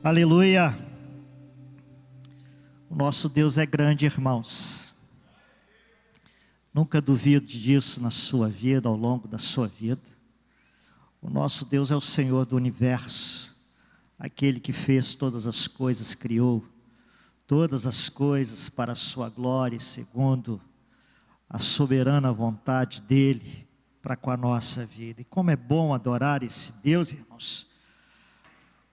Aleluia. O nosso Deus é grande, irmãos. Nunca duvide disso na sua vida, ao longo da sua vida. O nosso Deus é o Senhor do universo, aquele que fez todas as coisas, criou todas as coisas para a sua glória, segundo a soberana vontade dEle, para com a nossa vida. E como é bom adorar esse Deus, irmãos.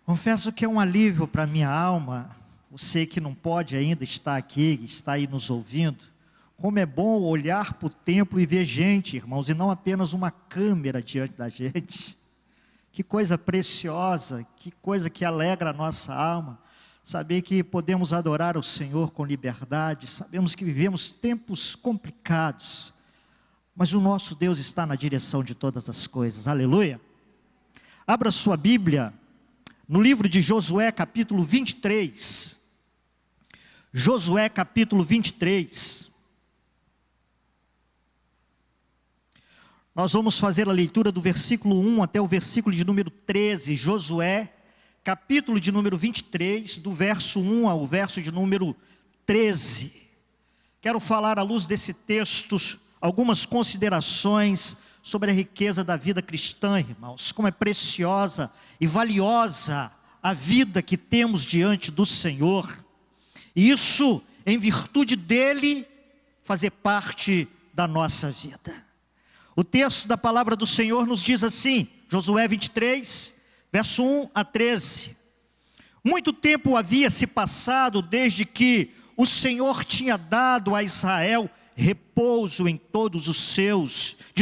Confesso que é um alívio para a minha alma, você que não pode ainda estar aqui, está aí nos ouvindo. Como é bom olhar para o templo e ver gente, irmãos, e não apenas uma câmera diante da gente. Que coisa preciosa, que coisa que alegra a nossa alma. Saber que podemos adorar o Senhor com liberdade. Sabemos que vivemos tempos complicados, mas o nosso Deus está na direção de todas as coisas. Aleluia. Abra sua Bíblia no livro de Josué, capítulo 23. Josué, capítulo 23. Nós vamos fazer a leitura do versículo 1 até o versículo de número 13. Josué, capítulo de número 23, do verso 1 ao verso de número 13. Quero falar à luz desse texto algumas considerações sobre a riqueza da vida cristã, irmãos. Como é preciosa e valiosa a vida que temos diante do Senhor. E isso em virtude dEle fazer parte da nossa vida. O texto da palavra do Senhor nos diz assim, Josué 23, verso 1 a 13. Muito tempo havia se passado desde que o Senhor tinha dado a Israel repouso de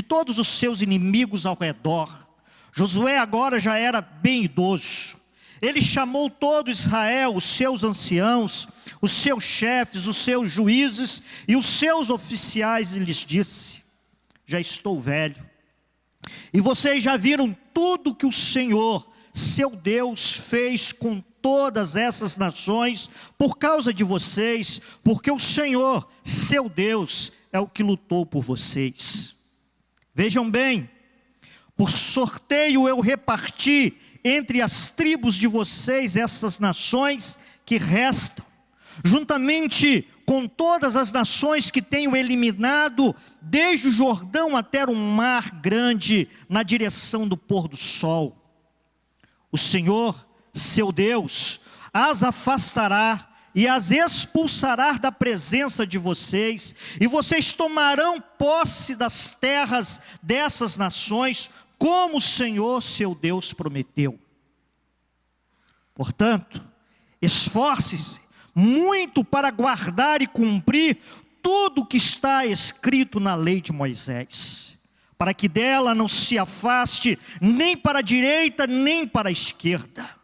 todos os seus inimigos ao redor. Josué agora já era bem idoso. Ele chamou todo Israel, os seus anciãos, os seus chefes, os seus juízes e os seus oficiais, e lhes disse: já estou velho, e vocês já viram tudo que o Senhor, seu Deus, fez com todas essas nações, por causa de vocês, porque o Senhor, seu Deus, é o que lutou por vocês. Vejam bem, por sorteio eu reparti entre as tribos de vocês essas nações que restam, juntamente com todas as nações que tenho eliminado, desde o Jordão até o mar grande, na direção do pôr do sol. O Senhor, seu Deus, as afastará e as expulsará da presença de vocês, e vocês tomarão posse das terras dessas nações, como o Senhor, seu Deus, prometeu. Portanto, esforce-se muito para guardar e cumprir tudo o que está escrito na lei de Moisés, para que dela não se afaste nem para a direita nem para a esquerda,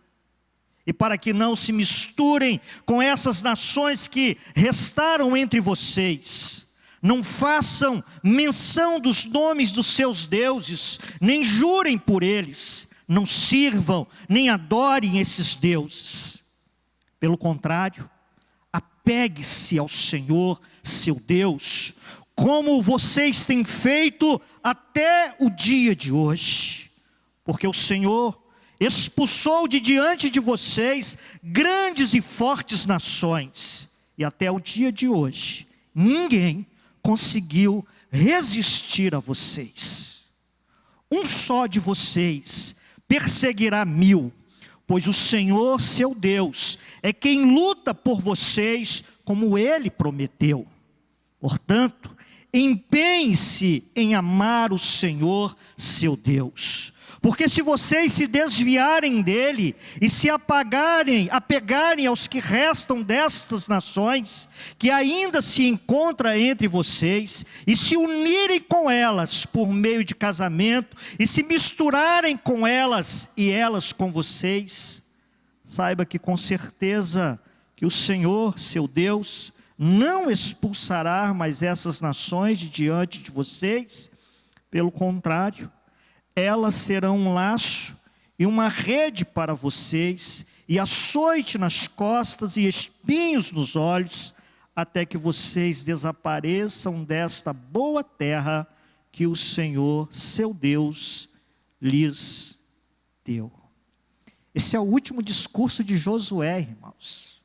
e para que não se misturem com essas nações que restaram entre vocês. Não façam menção dos nomes dos seus deuses, nem jurem por eles, não sirvam nem adorem esses deuses. Pelo contrário, apegue-se ao Senhor, seu Deus, como vocês têm feito até o dia de hoje. Porque o Senhor expulsou de diante de vocês grandes e fortes nações. E até o dia de hoje, ninguém conseguiu resistir a vocês. Um só de vocês perseguirá 1000. Pois o Senhor, seu Deus, é quem luta por vocês, como Ele prometeu. Portanto, empenhe-se em amar o Senhor, seu Deus. Porque se vocês se desviarem dele e se apegarem aos que restam destas nações, que ainda se encontram entre vocês, e se unirem com elas por meio de casamento, e se misturarem com elas e elas com vocês, saiba que com certeza que o Senhor, seu Deus, não expulsará mais essas nações de diante de vocês. Pelo contrário, elas serão um laço e uma rede para vocês, e açoite nas costas e espinhos nos olhos, até que vocês desapareçam desta boa terra que o Senhor, seu Deus, lhes deu. Esse é o último discurso de Josué, irmãos.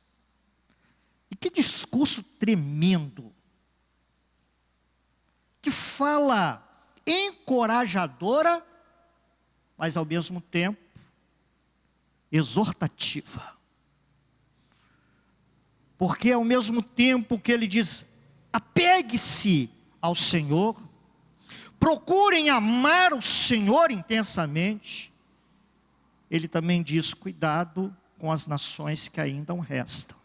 E que discurso tremendo. Que fala encorajadora, mas ao mesmo tempo exortativa. Porque ao mesmo tempo que ele diz, apegue-se ao Senhor, procurem amar o Senhor intensamente, ele também diz, cuidado com as nações que ainda restam,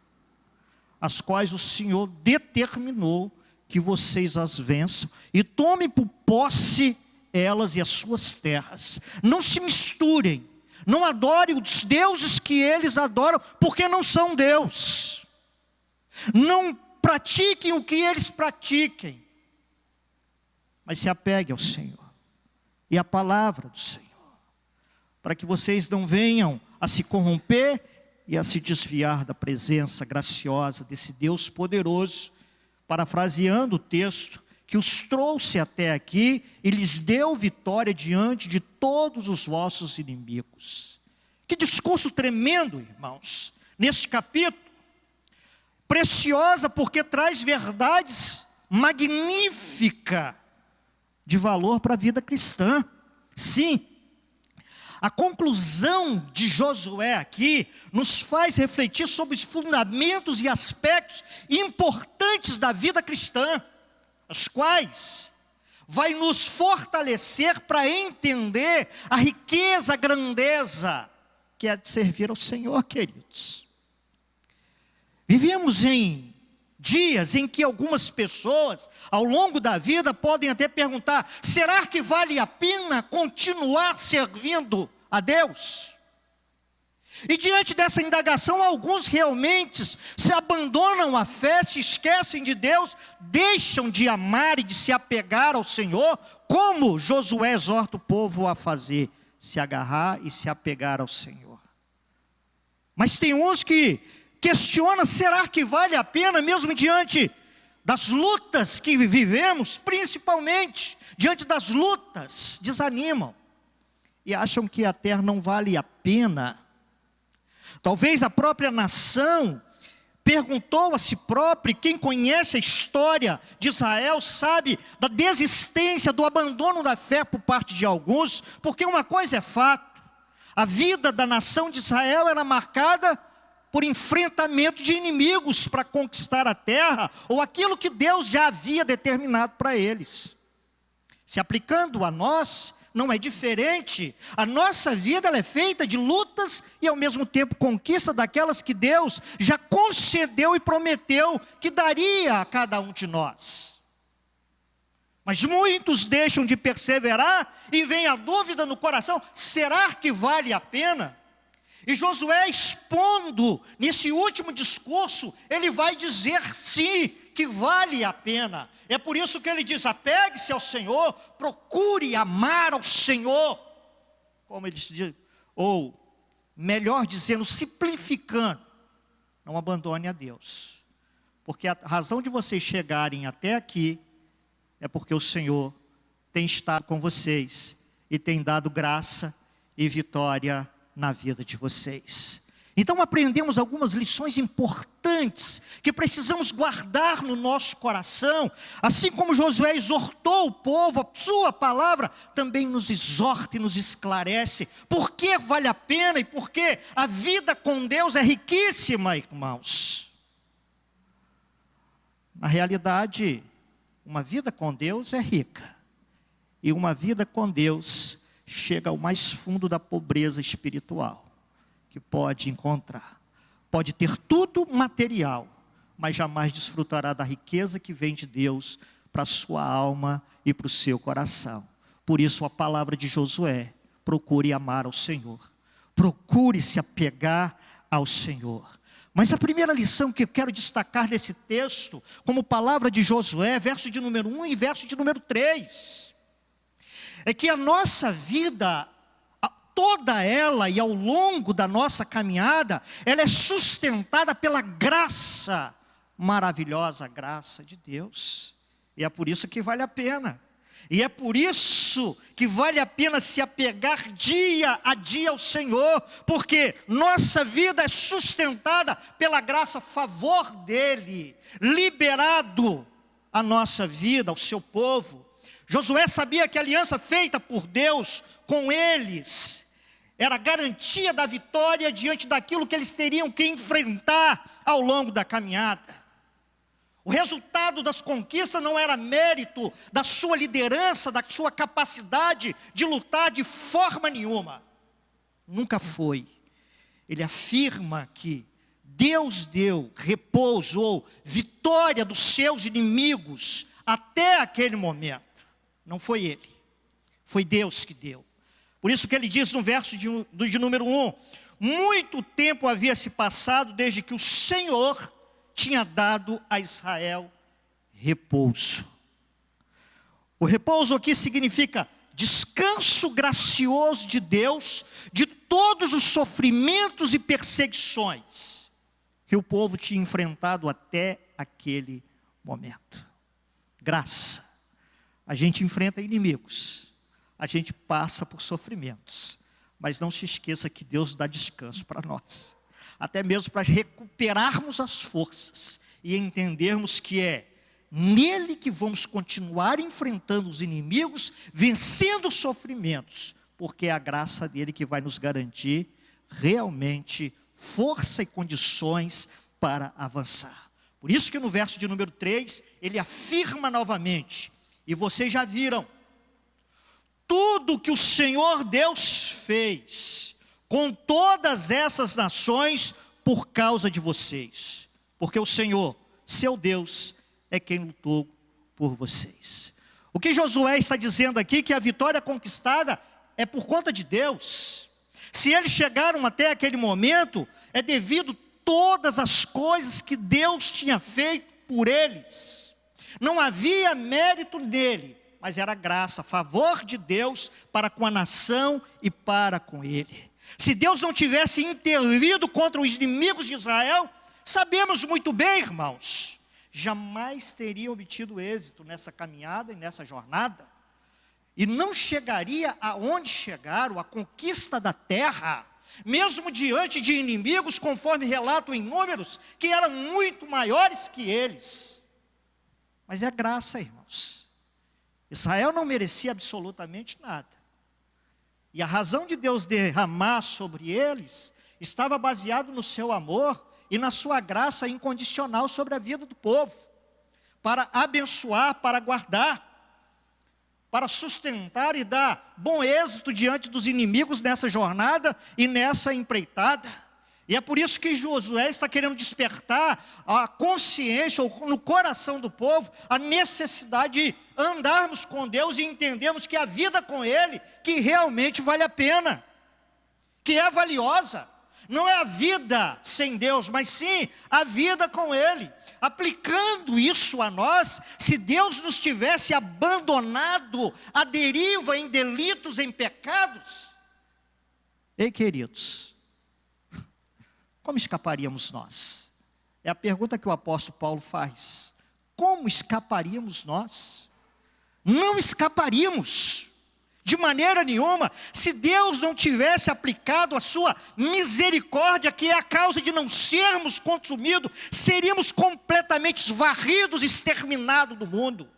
as quais o Senhor determinou que vocês as vençam, e tomem por posse elas e as suas terras. Não se misturem, não adorem os deuses que eles adoram, porque não são Deus. Não pratiquem o que eles pratiquem, mas se apeguem ao Senhor e à palavra do Senhor, para que vocês não venham a se corromper e a se desviar da presença graciosa desse Deus poderoso, parafraseando o texto, que os trouxe até aqui e lhes deu vitória diante de todos os vossos inimigos. Que discurso tremendo, irmãos, neste capítulo. Preciosa porque traz verdades magníficas de valor para a vida cristã. Sim, a conclusão de Josué aqui nos faz refletir sobre os fundamentos e aspectos importantes da vida cristã, os quais vai nos fortalecer para entender a riqueza, a grandeza que é de servir ao Senhor, queridos. Vivemos em dias em que algumas pessoas, ao longo da vida, podem até perguntar, será que vale a pena continuar servindo a Deus? E diante dessa indagação, alguns realmente se abandonam à fé, se esquecem de Deus, deixam de amar e de se apegar ao Senhor, como Josué exorta o povo a fazer, se agarrar e se apegar ao Senhor. Mas tem uns que questiona, será que vale a pena mesmo diante das lutas que vivemos, principalmente diante das lutas, desanimam e acham que a terra não vale a pena. Talvez a própria nação perguntou a si própria, e quem conhece a história de Israel sabe da desistência, do abandono da fé por parte de alguns, porque uma coisa é fato, a vida da nação de Israel era marcada por enfrentamento de inimigos para conquistar a terra, ou aquilo que Deus já havia determinado para eles. Se aplicando a nós, não é diferente. A nossa vida ela é feita de lutas e ao mesmo tempo conquista daquelas que Deus já concedeu e prometeu que daria a cada um de nós. Mas muitos deixam de perseverar e vem a dúvida no coração, será que vale a pena? E Josué, expondo nesse último discurso, ele vai dizer sim, que vale a pena. É por isso que ele diz, apegue-se ao Senhor, procure amar ao Senhor. Como ele diz, ou melhor dizendo, simplificando, não abandone a Deus. Porque a razão de vocês chegarem até aqui, é porque o Senhor tem estado com vocês, e tem dado graça e vitória na vida de vocês. Então aprendemos algumas lições importantes que precisamos guardar no nosso coração, assim como Josué exortou o povo, a sua palavra também nos exorta e nos esclarece por que vale a pena e por que a vida com Deus é riquíssima, irmãos. Na realidade, uma vida com Deus é rica, e uma vida com Deus chega ao mais fundo da pobreza espiritual que pode encontrar. Pode ter tudo material, mas jamais desfrutará da riqueza que vem de Deus para a sua alma e para o seu coração. Por isso a palavra de Josué, procure amar ao Senhor, procure se apegar ao Senhor. Mas a primeira lição que eu quero destacar nesse texto, como palavra de Josué, verso de número 1 e verso de número 3, é que a nossa vida, toda ela e ao longo da nossa caminhada, ela é sustentada pela graça, maravilhosa graça de Deus. E é por isso que vale a pena. E é por isso que vale a pena se apegar dia a dia ao Senhor, porque nossa vida é sustentada pela graça, favor dEle, liberado a nossa vida, ao seu povo. Josué sabia que a aliança feita por Deus com eles era garantia da vitória diante daquilo que eles teriam que enfrentar ao longo da caminhada. O resultado das conquistas não era mérito da sua liderança, da sua capacidade de lutar de forma nenhuma. Nunca foi. Ele afirma que Deus deu repouso ou vitória dos seus inimigos até aquele momento. Não foi ele, foi Deus que deu. Por isso que ele diz no verso de número 1, muito tempo havia se passado desde que o Senhor tinha dado a Israel repouso. O repouso aqui significa descanso gracioso de Deus de todos os sofrimentos e perseguições que o povo tinha enfrentado até aquele momento. Graça. A gente enfrenta inimigos, a gente passa por sofrimentos, mas não se esqueça que Deus dá descanso para nós. Até mesmo para recuperarmos as forças e entendermos que é nele que vamos continuar enfrentando os inimigos, vencendo os sofrimentos, porque é a graça dele que vai nos garantir realmente força e condições para avançar. Por isso que no verso de número 3, ele afirma novamente, e vocês já viram, tudo que o Senhor Deus fez com todas essas nações por causa de vocês. Porque o Senhor, seu Deus, é quem lutou por vocês. O que Josué está dizendo aqui, que a vitória conquistada é por conta de Deus. Se eles chegaram até aquele momento, é devido todas as coisas que Deus tinha feito por eles. Não havia mérito nele, mas era graça, favor de Deus para com a nação e para com ele. Se Deus não tivesse intervido contra os inimigos de Israel, sabemos muito bem, irmãos, jamais teria obtido êxito nessa caminhada e nessa jornada, e não chegaria aonde chegaram, a conquista da terra, mesmo diante de inimigos, conforme relatam em números, que eram muito maiores que eles. Mas é graça, irmãos. Israel não merecia absolutamente nada. E a razão de Deus derramar sobre eles estava baseado no seu amor e na sua graça incondicional sobre a vida do povo, para abençoar, para guardar, para sustentar e dar bom êxito diante dos inimigos nessa jornada e nessa empreitada. E é por isso que Josué está querendo despertar a consciência, ou no coração do povo, a necessidade de andarmos com Deus e entendermos que a vida com Ele, que realmente vale a pena, que é valiosa. Não é a vida sem Deus, mas sim a vida com Ele. Aplicando isso a nós, se Deus nos tivesse abandonado à deriva em delitos, em pecados, ei, queridos, como escaparíamos nós? É a pergunta que o apóstolo Paulo faz. Como escaparíamos nós? Não escaparíamos de maneira nenhuma, se Deus não tivesse aplicado a sua misericórdia, que é a causa de não sermos consumidos, seríamos completamente varridos, exterminados do mundo.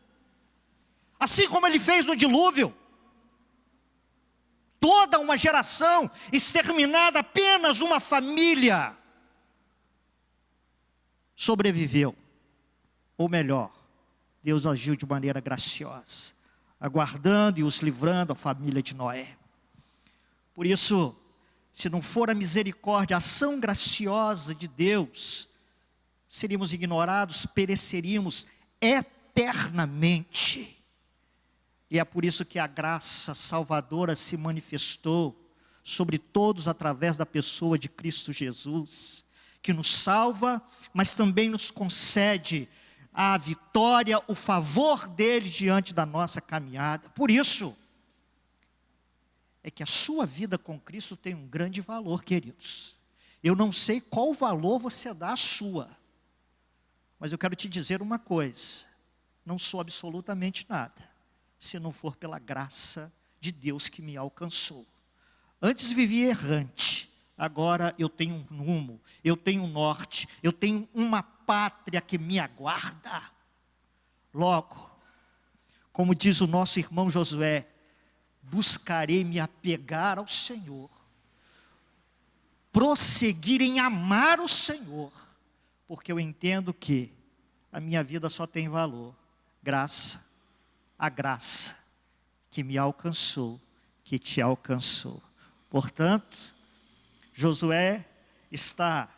Assim como Ele fez no dilúvio. Toda uma geração exterminada, apenas uma família sobreviveu. Ou melhor, Deus agiu de maneira graciosa, aguardando e os livrando, a família de Noé. Por isso, se não for a misericórdia, a ação graciosa de Deus, seríamos ignorados, pereceríamos eternamente. E é por isso que a graça salvadora se manifestou sobre todos através da pessoa de Cristo Jesus, que nos salva, mas também nos concede a vitória, o favor dele diante da nossa caminhada. Por isso, é que a sua vida com Cristo tem um grande valor, queridos. Eu não sei qual valor você dá à sua, mas eu quero te dizer uma coisa: não sou absolutamente nada se não for pela graça de Deus que me alcançou. Antes vivia errante, agora eu tenho um rumo, eu tenho um norte, eu tenho uma pátria que me aguarda. Logo, como diz o nosso irmão Josué, buscarei me apegar ao Senhor, prosseguir em amar o Senhor, porque eu entendo que a minha vida só tem valor, a graça que me alcançou, que te alcançou. Portanto, Josué está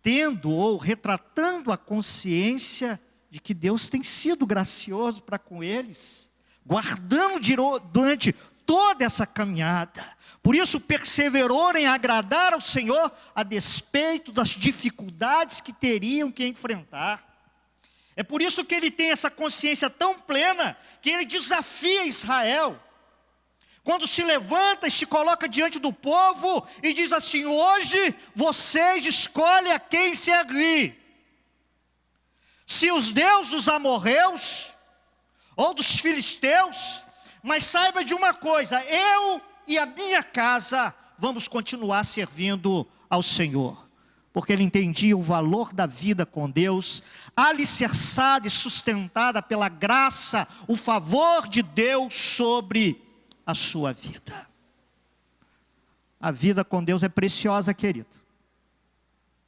tendo ou retratando a consciência de que Deus tem sido gracioso para com eles, guardando durante toda essa caminhada. Por isso perseverou em agradar ao Senhor, a despeito das dificuldades que teriam que enfrentar. É por isso que ele tem essa consciência tão plena, que ele desafia Israel. Quando se levanta e se coloca diante do povo, e diz assim: hoje vocês escolhem a quem servir. Se os deuses dos amorreus, ou dos filisteus, mas saiba de uma coisa: eu e a minha casa vamos continuar servindo ao Senhor. Porque ele entendia o valor da vida com Deus, alicerçada e sustentada pela graça, o favor de Deus sobre a sua vida. A vida com Deus é preciosa, querido,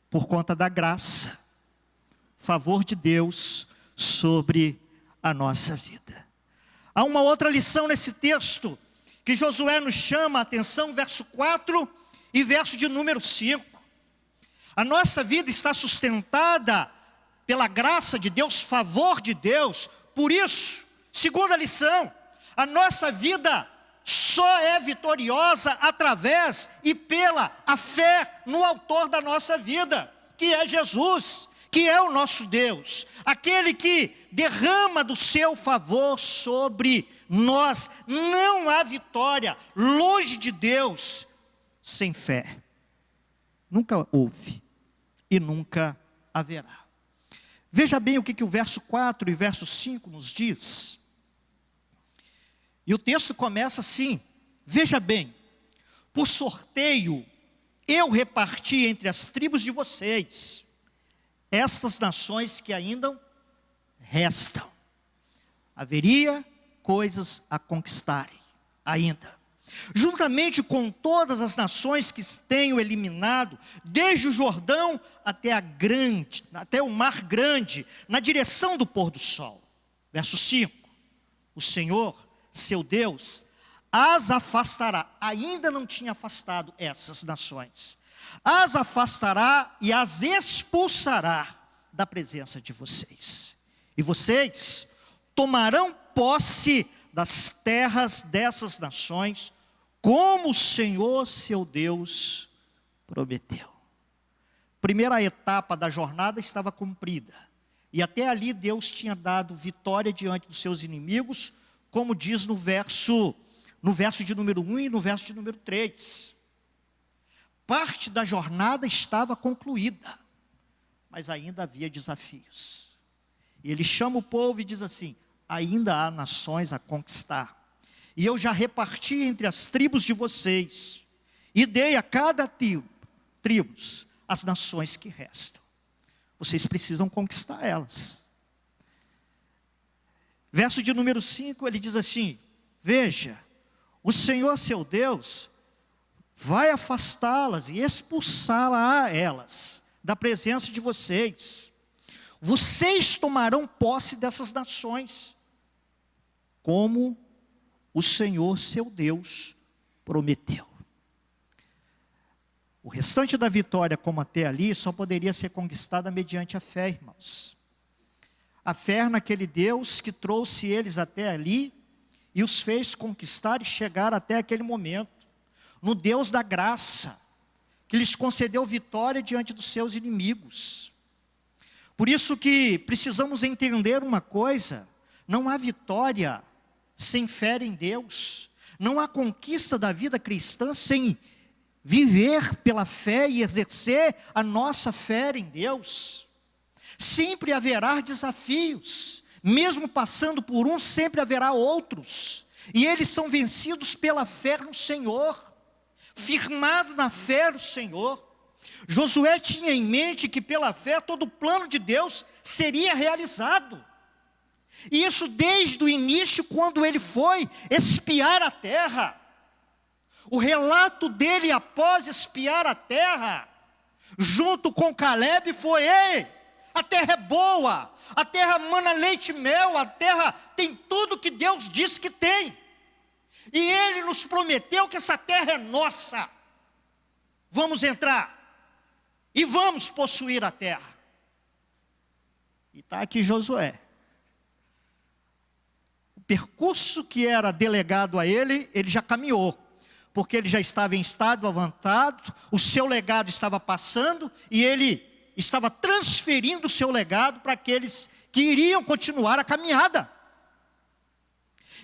por conta da graça, favor de Deus sobre a nossa vida. Há uma outra lição nesse texto, que Josué nos chama a atenção, verso 4 e verso de número 5. A nossa vida está sustentada pela graça de Deus, favor de Deus. Por isso, segunda lição, a nossa vida só é vitoriosa através e pela a fé no autor da nossa vida, que é Jesus, que é o nosso Deus, aquele que derrama do seu favor sobre nós. Não há vitória longe de Deus sem fé. Nunca houve e nunca haverá. Veja bem o que o verso 4 e verso 5 nos diz. E o texto começa assim: veja bem, por sorteio eu reparti entre as tribos de vocês estas nações que ainda restam. Haveria coisas a conquistarem ainda, juntamente com todas as nações que tenho eliminado, desde o Jordão até o mar grande, na direção do pôr do sol. Verso 5, o Senhor, seu Deus, as afastará. Ainda não tinha afastado essas nações. As afastará e as expulsará da presença de vocês. E vocês tomarão posse das terras dessas nações, como o Senhor, seu Deus, prometeu. Primeira etapa da jornada estava cumprida. E até ali Deus tinha dado vitória diante dos seus inimigos, como diz no verso de número 1 e no verso de número 3. Parte da jornada estava concluída, mas ainda havia desafios. E ele chama o povo e diz assim: ainda há nações a conquistar. E eu já reparti entre as tribos de vocês, e dei a cada tribos as nações que restam. Vocês precisam conquistar elas. Verso de número 5, ele diz assim: veja, o Senhor seu Deus vai afastá-las e expulsá-la elas da presença de vocês. Vocês tomarão posse dessas nações, como o Senhor seu Deus prometeu. O restante da vitória, como até ali, só poderia ser conquistada mediante a fé, irmãos. A fé naquele Deus que trouxe eles até ali e os fez conquistar e chegar até aquele momento. No Deus da graça, que lhes concedeu vitória diante dos seus inimigos. Por isso que precisamos entender uma coisa: não há vitória sem fé em Deus. Não há conquista da vida cristã sem viver pela fé e exercer a nossa fé em Deus. Sempre haverá desafios, Mesmo passando por um, sempre haverá outros. E eles são vencidos pela fé no Senhor, firmado na fé no Senhor. Josué tinha em mente que pela fé todo o plano de Deus seria realizado. E isso desde o início, quando ele foi espiar a terra. O relato dele após espiar a terra, junto com Caleb, foi: ei, a terra é boa, a terra mana leite e mel, a terra tem tudo que Deus disse que tem. E Ele nos prometeu que essa terra é nossa. Vamos entrar e vamos possuir a terra. E está aqui Josué. O percurso que era delegado a ele já caminhou. Porque ele já estava em estado avançado, o seu legado estava passando e ele estava transferindo o seu legado para aqueles que iriam continuar a caminhada.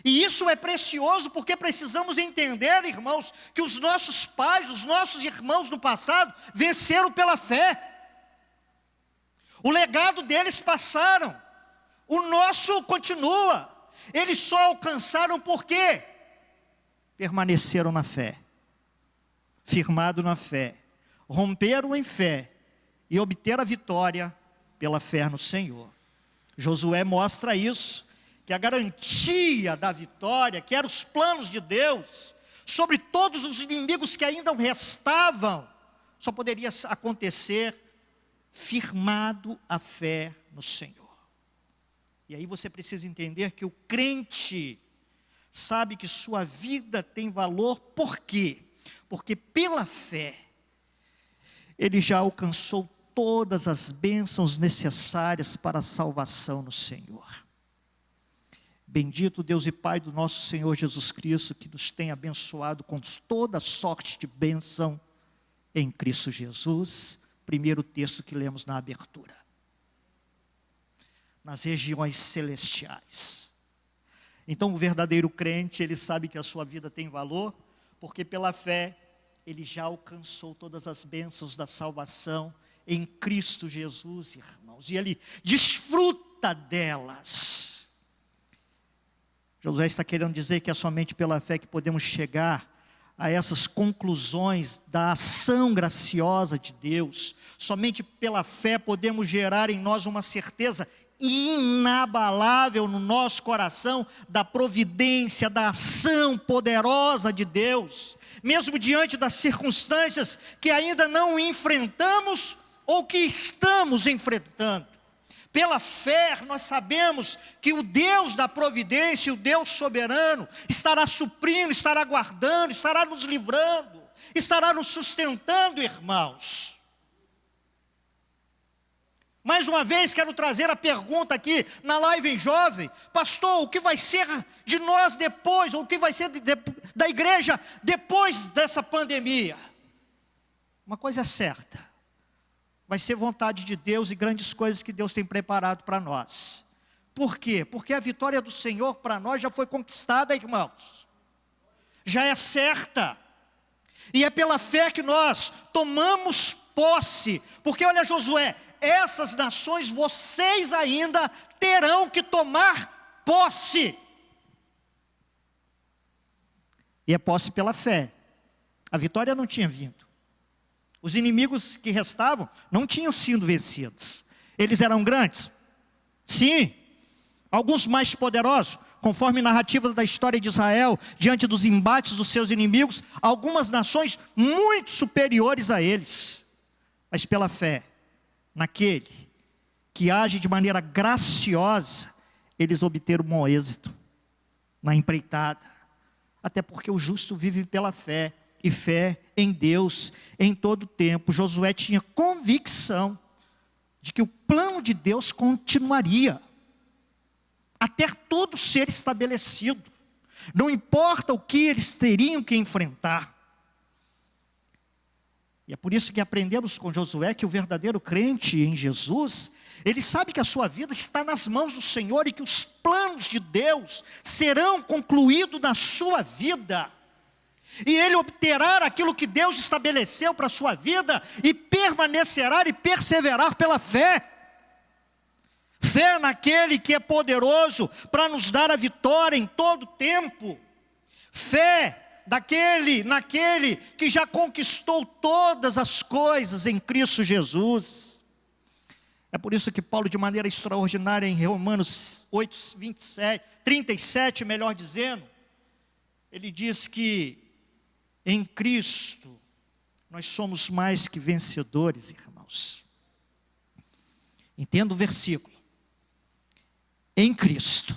E isso é precioso porque precisamos entender, irmãos, que os nossos pais, os nossos irmãos no passado venceram pela fé. O legado deles passaram, o nosso continua. Eles só alcançaram por quê? Permaneceram na fé, firmado na fé, romperam em fé e obteram a vitória pela fé no Senhor. Josué mostra isso, que a garantia da vitória, que eram os planos de Deus, sobre todos os inimigos que ainda restavam, só poderia acontecer firmado a fé no Senhor. E aí você precisa entender que o crente sabe que sua vida tem valor, por quê? Porque pela fé, ele já alcançou todas as bênçãos necessárias para a salvação no Senhor. Bendito Deus e Pai do nosso Senhor Jesus Cristo, que nos tem abençoado com toda sorte de bênção em Cristo Jesus. Primeiro texto que lemos na abertura. Nas regiões celestiais. Então o verdadeiro crente, ele sabe que a sua vida tem valor, porque pela fé, ele já alcançou todas as bênçãos da salvação em Cristo Jesus, irmãos. E ele desfruta delas. Josué está querendo dizer que é somente pela fé que podemos chegar a essas conclusões da ação graciosa de Deus. Somente pela fé podemos gerar em nós uma certeza inabalável no nosso coração da providência, da ação poderosa de Deus, mesmo diante das circunstâncias que ainda não enfrentamos ou que estamos enfrentando. Pela fé nós sabemos que o Deus da providência, o Deus soberano, estará suprindo, estará guardando, estará nos livrando, estará nos sustentando, irmãos. Mais uma vez quero trazer a pergunta aqui na live em jovem: pastor, o que vai ser de nós depois, ou o que vai ser da igreja depois dessa pandemia? Uma coisa é certa, vai ser vontade de Deus e grandes coisas que Deus tem preparado para nós. Por quê? Porque a vitória do Senhor para nós já foi conquistada, irmãos. Já é certa. E é pela fé que nós tomamos posse. Porque olha Josué, essas nações vocês ainda terão que tomar posse. E é posse pela fé. A vitória não tinha vindo. Os inimigos que restavam não tinham sido vencidos. Eles eram grandes? Sim. Alguns mais poderosos, conforme a narrativa da história de Israel, diante dos embates dos seus inimigos, algumas nações muito superiores a eles. Mas pela fé, naquele que age de maneira graciosa, eles obteram bom êxito na empreitada. Até porque o justo vive pela fé. E fé em Deus em todo tempo. Josué tinha convicção de que o plano de Deus continuaria até tudo ser estabelecido. Não importa o que eles teriam que enfrentar. E é por isso que aprendemos com Josué que o verdadeiro crente em Jesus, ele sabe que a sua vida está nas mãos do Senhor e que os planos de Deus serão concluídos na sua vida. E ele obterá aquilo que Deus estabeleceu para a sua vida e permanecerá e perseverar pela fé. Fé naquele que é poderoso para nos dar a vitória em todo tempo. Fé naquele que já conquistou todas as coisas em Cristo Jesus. É por isso que Paulo, de maneira extraordinária, em Romanos 8, 37, melhor dizendo, ele diz que em Cristo nós somos mais que vencedores, irmãos. Entenda o versículo. Em Cristo.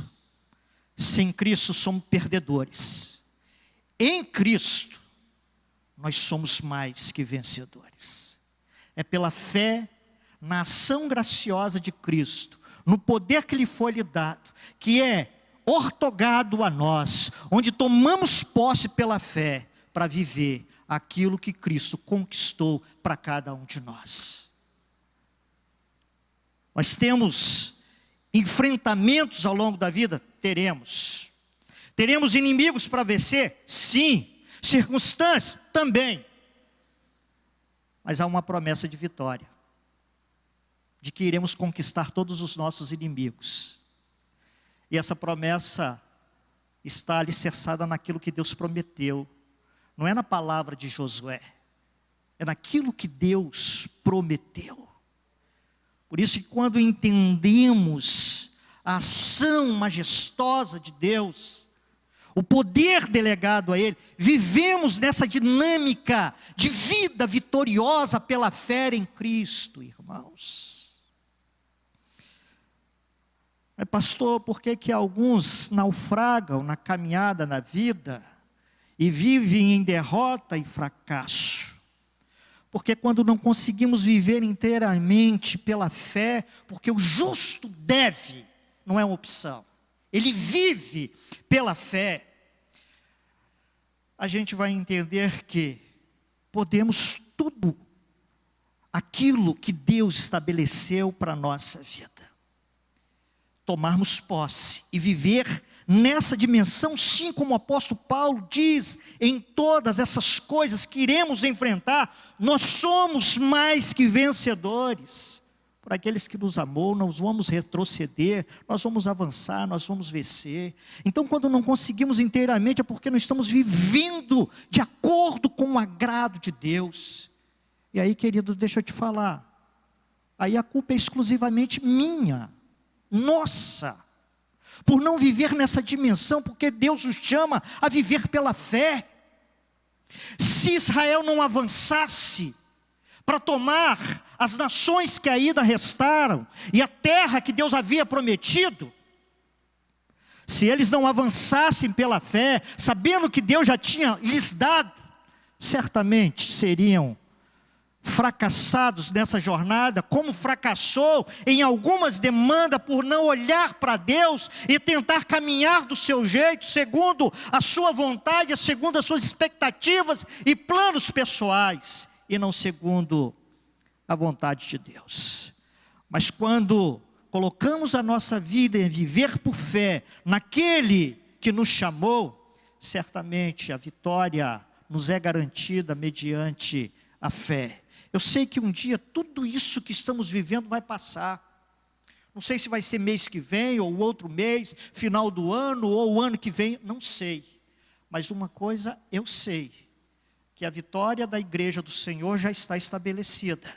Sem Cristo somos perdedores. Em Cristo nós somos mais que vencedores. É pela fé na ação graciosa de Cristo, no poder que lhe foi lhe dado, que é ortogado a nós, onde tomamos posse pela fé para viver aquilo que Cristo conquistou para cada um de nós. Nós temos enfrentamentos ao longo da vida? Teremos. Teremos inimigos para vencer? Sim. Circunstâncias? Também. Mas há uma promessa de vitória, de que iremos conquistar todos os nossos inimigos. E essa promessa está alicerçada naquilo que Deus prometeu. Não é na palavra de Josué, é naquilo que Deus prometeu. Por isso que quando entendemos a ação majestosa de Deus, o poder delegado a Ele, vivemos nessa dinâmica de vida vitoriosa pela fé em Cristo, irmãos. Mas pastor, por que alguns naufragam na caminhada na vida e vivem em derrota e fracasso? Porque quando não conseguimos viver inteiramente pela fé, porque o justo deve, não é uma opção, ele vive pela fé, a gente vai entender que podemos tudo aquilo que Deus estabeleceu para a nossa vida. Tomarmos posse e viver nessa dimensão, sim, como o apóstolo Paulo diz, em todas essas coisas que iremos enfrentar, nós somos mais que vencedores. Por aqueles que nos amou, nós vamos retroceder, nós vamos avançar, nós vamos vencer. Então, quando não conseguimos inteiramente, é porque não estamos vivendo de acordo com o agrado de Deus. E aí, querido, deixa eu te falar, aí a culpa é exclusivamente minha, nossa, por não viver nessa dimensão, porque Deus nos chama a viver pela fé. Se Israel não avançasse para tomar as nações que ainda restaram, e a terra que Deus havia prometido, se eles não avançassem pela fé, sabendo que Deus já tinha lhes dado, certamente seriam fracassados nessa jornada, como fracassou em algumas demandas por não olhar para Deus e tentar caminhar do seu jeito, segundo a sua vontade, segundo as suas expectativas e planos pessoais, e não segundo a vontade de Deus. Mas quando colocamos a nossa vida em viver por fé naquele que nos chamou, certamente a vitória nos é garantida mediante a fé. Eu sei que um dia tudo isso que estamos vivendo vai passar. Não sei se vai ser mês que vem, ou outro mês, final do ano, ou o ano que vem, não sei. Mas uma coisa eu sei, que a vitória da igreja do Senhor já está estabelecida.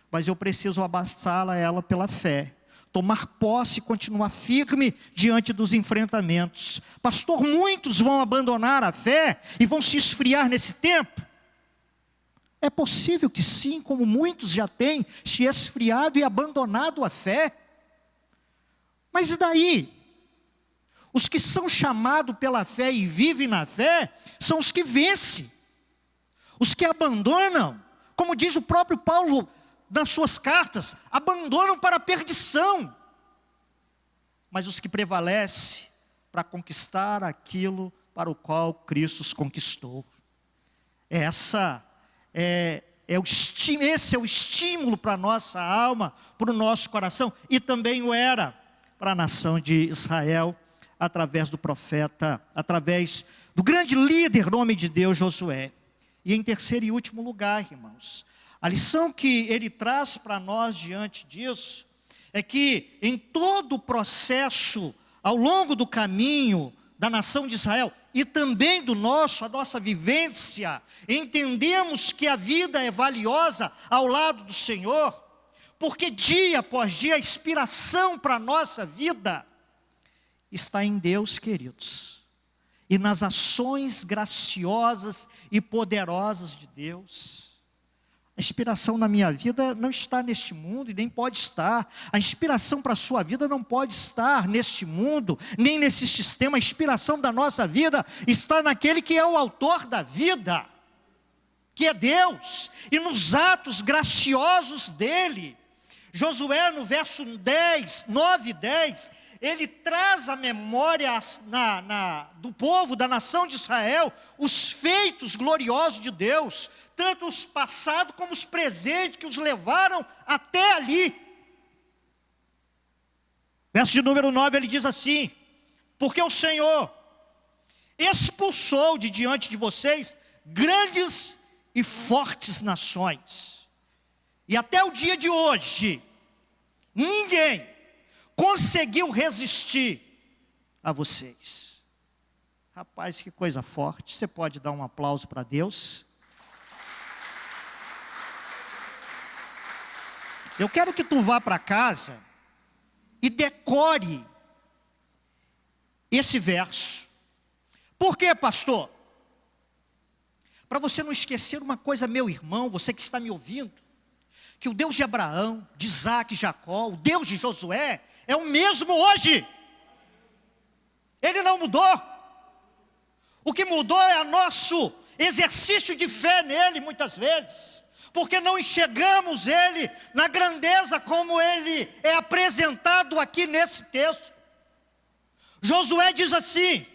Mas eu preciso abraçá-la ela pela fé. Tomar posse e continuar firme diante dos enfrentamentos. Pastor, muitos vão abandonar a fé e vão se esfriar nesse tempo. É possível que sim, como muitos já têm se esfriado e abandonado a fé. Mas e daí? Os que são chamados pela fé e vivem na fé, são os que vencem. Os que abandonam, como diz o próprio Paulo nas suas cartas, abandonam para a perdição. Mas os que prevalecem para conquistar aquilo para o qual Cristo os conquistou. Esse é o estímulo para a nossa alma, para o nosso coração, e também o era para a nação de Israel, através do profeta, através do grande líder, nome de Deus, Josué. E em terceiro e último lugar, irmãos, a lição que ele traz para nós diante disso, é que em todo o processo, ao longo do caminho da nação de Israel, e também a nossa vivência, entendemos que a vida é valiosa ao lado do Senhor, porque dia após dia a inspiração para a nossa vida está em Deus, queridos, e nas ações graciosas e poderosas de Deus. A inspiração na minha vida não está neste mundo e nem pode estar. A inspiração para a sua vida não pode estar neste mundo, nem nesse sistema. A inspiração da nossa vida está naquele que é o autor da vida, que é Deus, e nos atos graciosos dele. Josué, no verso 9 e 10, ele traz à memória do povo, da nação de Israel, os feitos gloriosos de Deus, tanto os passados como os presentes que os levaram até ali. Verso de número 9, ele diz assim: porque o Senhor expulsou de diante de vocês grandes e fortes nações, e até o dia de hoje, ninguém conseguiu resistir a vocês. Rapaz, que coisa forte. Você pode dar um aplauso para Deus? Eu quero que tu vá para casa e decore esse verso. Por quê, pastor? Para você não esquecer uma coisa, meu irmão, você que está me ouvindo, que o Deus de Abraão, de Isaac e Jacó, o Deus de Josué, é o mesmo hoje. Ele não mudou. O que mudou é o nosso exercício de fé nele, muitas vezes, porque não enxergamos ele na grandeza como ele é apresentado aqui nesse texto. Josué diz assim: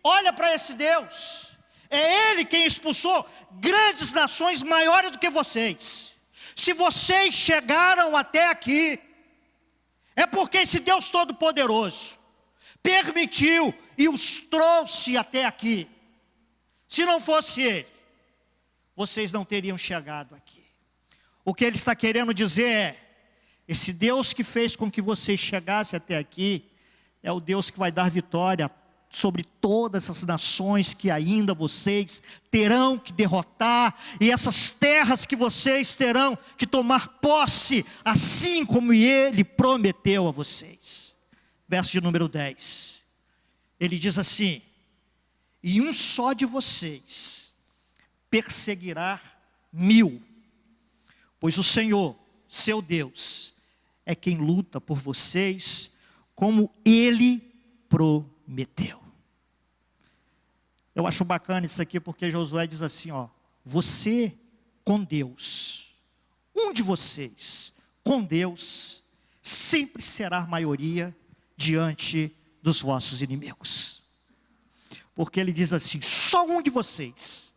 olha para esse Deus, é ele quem expulsou grandes nações maiores do que vocês. Se vocês chegaram até aqui, é porque esse Deus Todo-Poderoso permitiu e os trouxe até aqui. Se não fosse ele, vocês não teriam chegado aqui. O que ele está querendo dizer é: esse Deus que fez com que vocês chegassem até aqui, é o Deus que vai dar vitória sobre todas as nações que ainda vocês terão que derrotar, e essas terras que vocês terão que tomar posse, assim como ele prometeu a vocês. Verso de número 10, ele diz assim: e um só de vocês perseguirá 1000, pois o Senhor, seu Deus, é quem luta por vocês, como ele prometeu. Eu acho bacana isso aqui, porque Josué diz assim, você com Deus, um de vocês com Deus, sempre será a maioria diante dos vossos inimigos. Porque ele diz assim: só um de vocês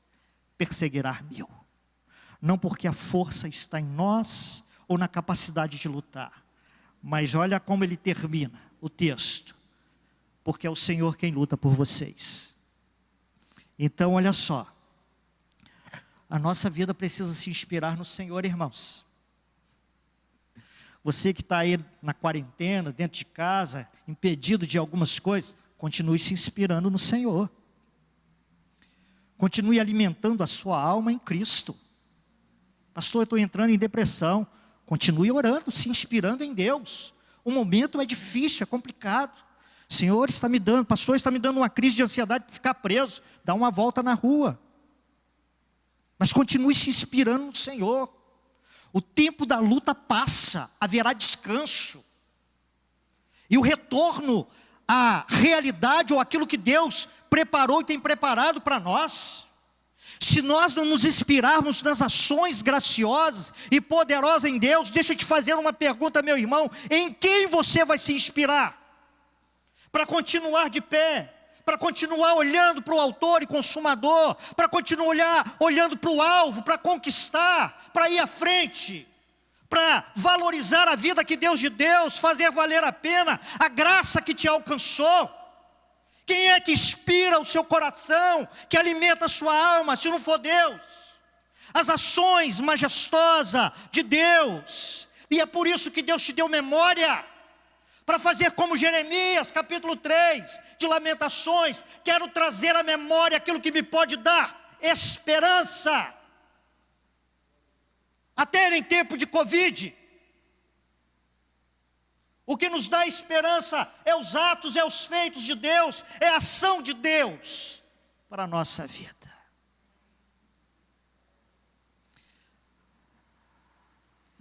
perseguirá 1000. Não porque a força está em nós, ou na capacidade de lutar, mas olha como ele termina o texto: porque é o Senhor quem luta por vocês. Então olha só, a nossa vida precisa se inspirar no Senhor, irmãos. Você que está aí na quarentena, dentro de casa, impedido de algumas coisas, continue se inspirando no Senhor. Continue alimentando a sua alma em Cristo. Pastor, eu estou entrando em depressão. Continue orando, se inspirando em Deus. O momento é difícil, é complicado. Senhor está me dando, pastor está me dando uma crise de ansiedade de ficar preso. Dá uma volta na rua. Mas continue se inspirando no Senhor. O tempo da luta passa, haverá descanso. E o retorno à realidade, ou aquilo que Deus preparou e tem preparado para nós. Se nós não nos inspirarmos nas ações graciosas e poderosas em Deus, deixa eu te fazer uma pergunta, meu irmão: em quem você vai se inspirar? Para continuar de pé, para continuar olhando para o autor e consumador, para continuar olhando para o alvo, para conquistar, para ir à frente, para valorizar a vida que Deus te deu, fazer valer a pena a graça que te alcançou. Quem é que inspira o seu coração, que alimenta a sua alma, se não for Deus? As ações majestosas de Deus. E é por isso que Deus te deu memória. para fazer como Jeremias, capítulo 3, de Lamentações. Quero trazer à memória aquilo que me pode dar esperança. Até em tempo de Covid, o que nos dá esperança é os atos, é os feitos de Deus, é a ação de Deus para a nossa vida.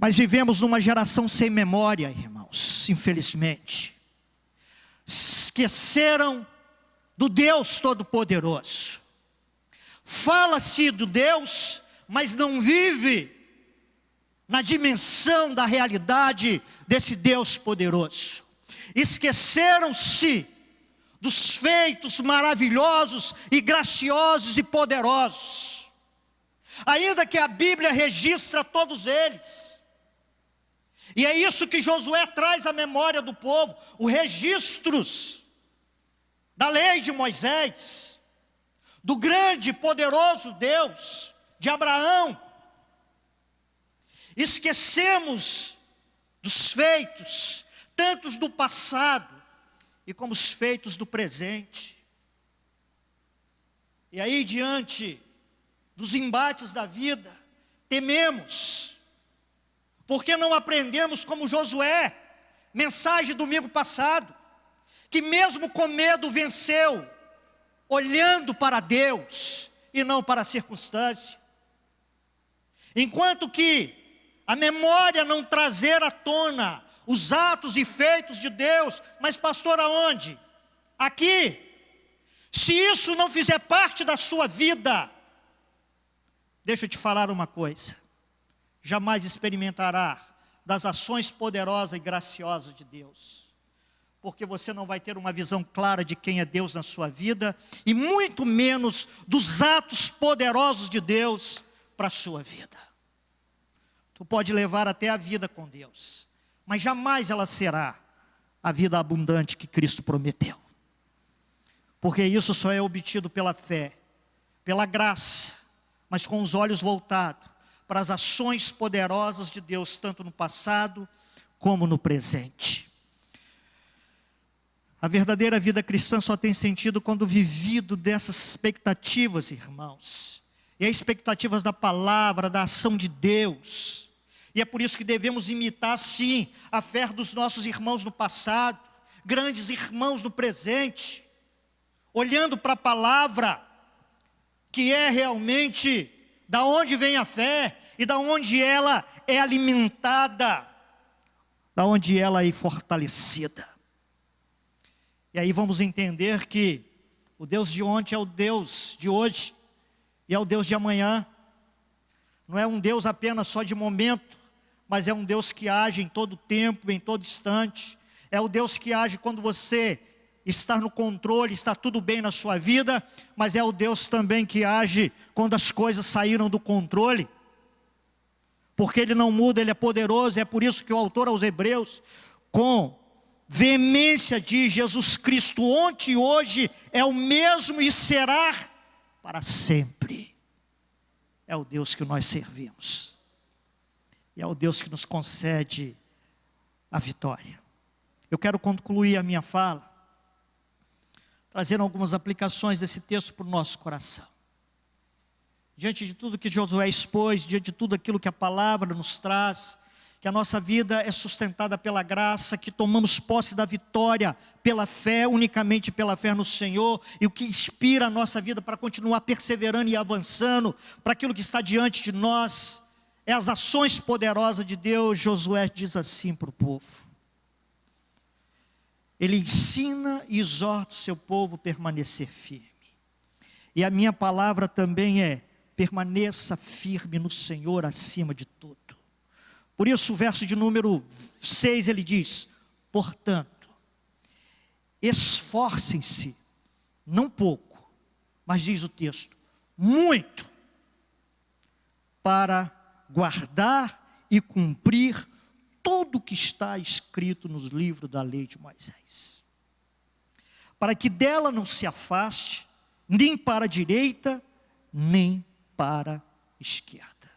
Mas vivemos numa geração sem memória, irmãos, infelizmente. Esqueceram do Deus Todo-Poderoso. Fala-se do Deus, mas não vive na dimensão da realidade desse Deus poderoso. Esqueceram-se dos feitos maravilhosos e graciosos e poderosos, ainda que a Bíblia registra todos eles. E é isso que Josué traz à memória do povo, os registros da lei de Moisés, do grande e poderoso Deus de Abraão. Esquecemos dos feitos, tantos do passado, e como os feitos do presente. E aí, diante dos embates da vida, tememos, porque não aprendemos como Josué, mensagem domingo passado, que mesmo com medo venceu, olhando para Deus e não para a circunstância. Enquanto que a memória não trazer à tona os atos e feitos de Deus, mas pastor, aonde? Aqui. Se isso não fizer parte da sua vida, deixa eu te falar uma coisa: jamais experimentará das ações poderosas e graciosas de Deus, porque você não vai ter uma visão clara de quem é Deus na sua vida, e muito menos dos atos poderosos de Deus para a sua vida. Tu pode levar até a vida com Deus, mas jamais ela será a vida abundante que Cristo prometeu, porque isso só é obtido pela fé, pela graça, mas com os olhos voltados para as ações poderosas de Deus, tanto no passado como no presente. A verdadeira vida cristã só tem sentido quando vivido dessas expectativas, irmãos, e as expectativas da palavra, da ação de Deus. E é por isso que devemos imitar, sim, a fé dos nossos irmãos no passado, grandes irmãos no presente, olhando para a palavra, que é realmente da onde vem a fé, e da onde ela é alimentada, da onde ela é fortalecida. E aí vamos entender que o Deus de ontem é o Deus de hoje, e é o Deus de amanhã. Não é um Deus apenas só de momento, mas é um Deus que age em todo tempo, em todo instante. É o Deus que age quando você está no controle, está tudo bem na sua vida, mas é o Deus também que age quando as coisas saíram do controle, porque Ele não muda, Ele é poderoso. É por isso que o autor aos Hebreus, com veemência, diz: Jesus Cristo ontem e hoje é o mesmo e será para sempre. É o Deus que nós servimos, e é o Deus que nos concede a vitória. Eu quero concluir a minha fala trazendo algumas aplicações desse texto para o nosso coração. Diante de tudo que Josué expôs, diante de tudo aquilo que a palavra nos traz, que a nossa vida é sustentada pela graça, que tomamos posse da vitória pela fé, unicamente pela fé no Senhor, e o que inspira a nossa vida para continuar perseverando e avançando para aquilo que está diante de nós, é as ações poderosas de Deus. Josué diz assim para o povo: ele ensina e exorta o seu povo a permanecer firme. E a minha palavra também é: permaneça firme no Senhor acima de tudo. Por isso o verso de número 6 ele diz: portanto, esforcem-se, não pouco, mas diz o texto, muito, para guardar e cumprir tudo o que está escrito nos livros da lei de Moisés, para que dela não se afaste, nem para a direita, nem para a esquerda.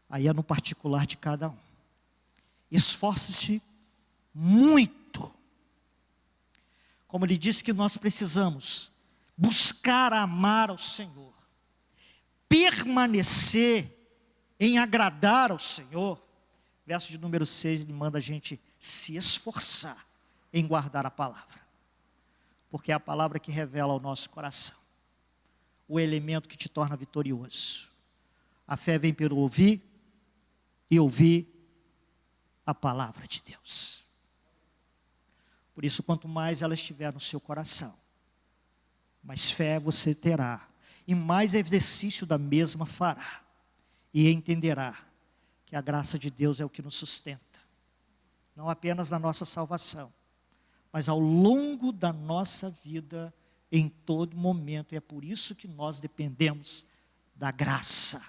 Aí é no particular de cada um. Esforce-se muito. Como ele disse que nós precisamos buscar amar ao Senhor, permanecer em agradar ao Senhor. Verso de número 6, ele manda a gente se esforçar em guardar a palavra, porque é a palavra que revela ao nosso coração o elemento que te torna vitorioso. A fé vem pelo ouvir, e ouvir a palavra de Deus. Por isso, quanto mais ela estiver no seu coração, mais fé você terá, e mais exercício da mesma fará, e entenderá que a graça de Deus é o que nos sustenta, não apenas na nossa salvação, mas ao longo da nossa vida, em todo momento. E é por isso que nós dependemos da graça,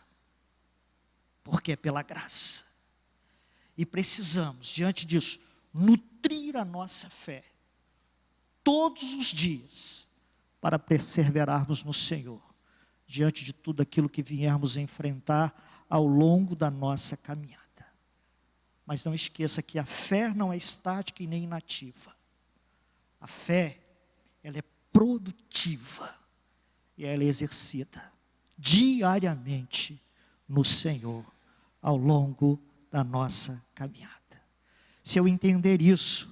porque é pela graça. E precisamos, diante disso, nutrir a nossa fé todos os dias, para perseverarmos no Senhor, diante de tudo aquilo que viermos a enfrentar ao longo da nossa caminhada. Mas não esqueça que a fé não é estática e nem inativa. A fé, ela é produtiva, e ela é exercida diariamente no Senhor, ao longo da nossa caminhada. Se eu entender isso,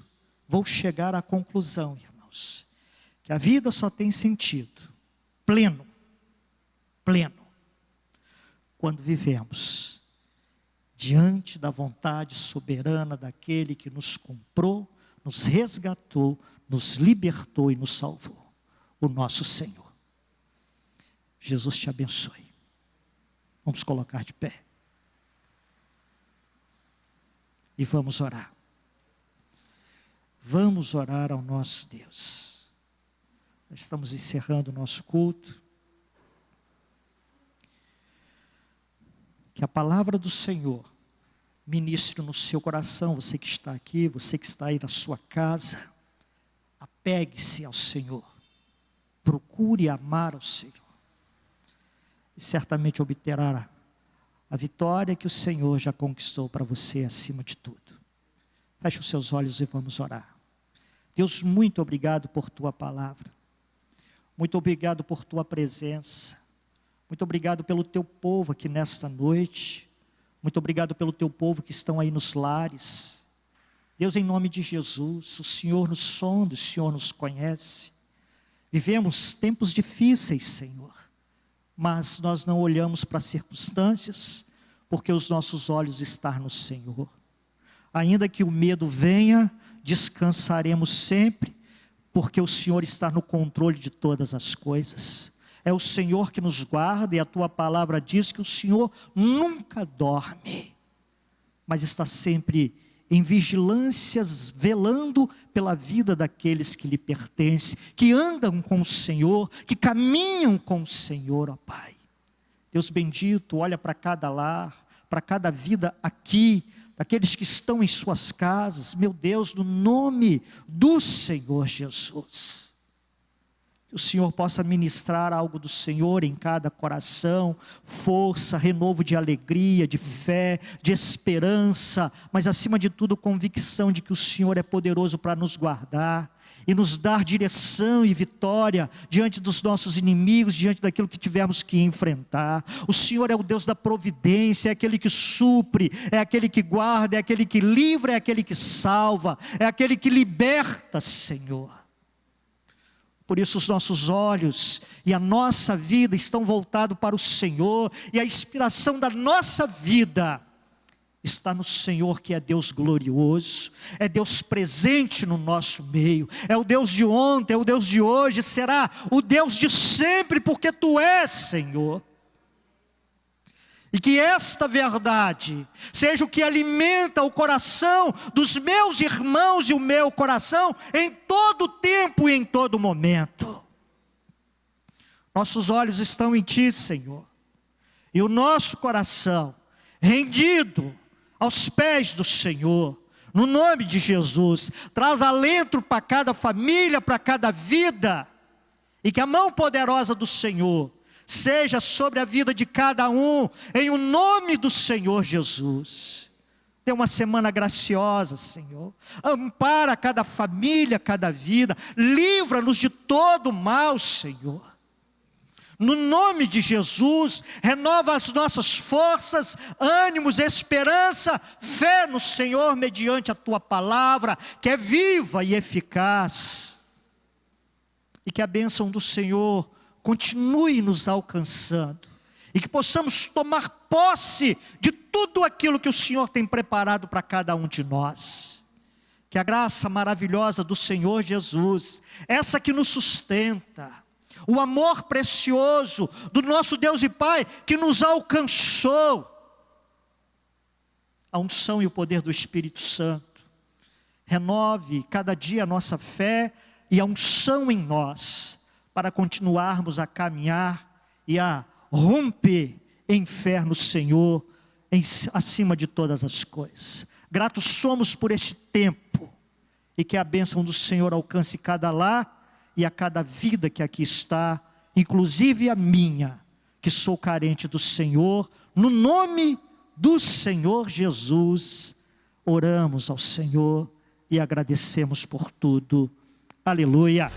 vou chegar à conclusão, irmãos, que a vida só tem sentido pleno, quando vivemos diante da vontade soberana daquele que nos comprou, nos resgatou, nos libertou e nos salvou, o nosso Senhor. Jesus te abençoe. Vamos colocar de pé e vamos orar. Vamos orar ao nosso Deus. Nós estamos encerrando o nosso culto. Que a palavra do Senhor ministre no seu coração, você que está aqui, você que está aí na sua casa. Apegue-se ao Senhor, procure amar ao Senhor, e certamente obterá a vitória que o Senhor já conquistou para você acima de tudo. Feche os seus olhos e vamos orar. Deus, muito obrigado por tua palavra, muito obrigado por tua presença, muito obrigado pelo teu povo aqui nesta noite, muito obrigado pelo teu povo que estão aí nos lares. Deus, em nome de Jesus, o Senhor nos sonda, o Senhor nos conhece. Vivemos tempos difíceis, Senhor, mas nós não olhamos para as circunstâncias, porque os nossos olhos estão no Senhor. Ainda que o medo venha, descansaremos sempre, porque o Senhor está no controle de todas as coisas. É o Senhor que nos guarda, e a tua palavra diz que o Senhor nunca dorme, mas está sempre em vigilâncias, velando pela vida daqueles que lhe pertencem, que andam com o Senhor, que caminham com o Senhor, ó Pai. Deus bendito, olha para cada lar, para cada vida aqui, daqueles que estão em suas casas, meu Deus, no nome do Senhor Jesus. Que o Senhor possa ministrar algo do Senhor em cada coração, força, renovo de alegria, de fé, de esperança, mas acima de tudo convicção de que o Senhor é poderoso para nos guardar e nos dar direção e vitória diante dos nossos inimigos, diante daquilo que tivermos que enfrentar. O Senhor é o Deus da providência, é aquele que supre, é aquele que guarda, é aquele que livra, é aquele que salva, é aquele que liberta, Senhor. Por isso os nossos olhos e a nossa vida estão voltados para o Senhor, e a inspiração da nossa vida está no Senhor, que é Deus glorioso, é Deus presente no nosso meio, é o Deus de ontem, é o Deus de hoje, será o Deus de sempre, porque Tu és, Senhor. E que esta verdade seja o que alimenta o coração dos meus irmãos e o meu coração em todo tempo e em todo momento. Nossos olhos estão em Ti, Senhor, e o nosso coração rendido aos pés do Senhor, no nome de Jesus. Traz alento para cada família, para cada vida, e que a mão poderosa do Senhor seja sobre a vida de cada um, em o nome do Senhor Jesus. Dê uma semana graciosa, Senhor. Ampara cada família, cada vida. Livra-nos de todo mal, Senhor. No nome de Jesus, renova as nossas forças, ânimos, esperança, fé no Senhor mediante a Tua palavra, que é viva e eficaz. E que a bênção do Senhor continue nos alcançando. E que possamos tomar posse de tudo aquilo que o Senhor tem preparado para cada um de nós. Que a graça maravilhosa do Senhor Jesus, essa que nos sustenta, o amor precioso do nosso Deus e Pai, que nos alcançou, a unção e o poder do Espírito Santo, renove cada dia a nossa fé e a unção em nós, para continuarmos a caminhar e a romper em fé no Senhor, acima de todas as coisas. Gratos somos por este tempo, e que a bênção do Senhor alcance cada lar, e a cada vida que aqui está, inclusive a minha, que sou carente do Senhor. No nome do Senhor Jesus, oramos ao Senhor e agradecemos por tudo. Aleluia.